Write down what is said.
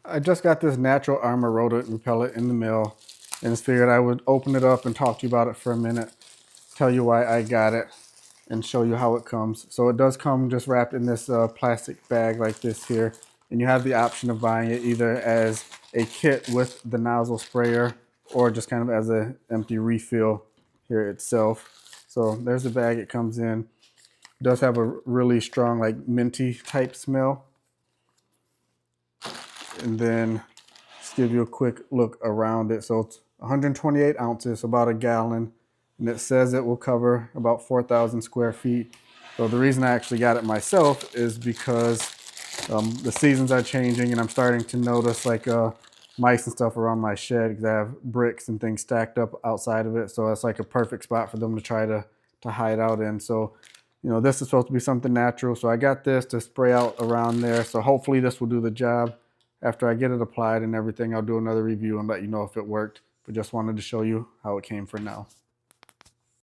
I just got this Natural Armor Rodent Repellent in the mail, and just figured I would open it up and talk to you about it for a minute, tell you why I got it, and show you how it comes. So it does come just wrapped in this plastic bag like this here, and you have the option of buying it either as a kit with the nozzle sprayer or just kind of as an empty refill here itself. So there's the bag it comes in. It does have a really strong like minty type smell. And then just give you a quick look around it. So it's 128 ounces, about a gallon, and it says it will cover about 4,000 square feet. So the reason I actually got it myself is because the seasons are changing, and I'm starting to notice like mice and stuff around my shed because I have bricks and things stacked up outside of it. So that's like a perfect spot for them to try to hide out in. So, you know, this is supposed to be something natural. So I got this to spray out around there. So hopefully this will do the job. After I get it applied and everything, I'll do another review and let you know if it worked. But just wanted to show you how it came for now.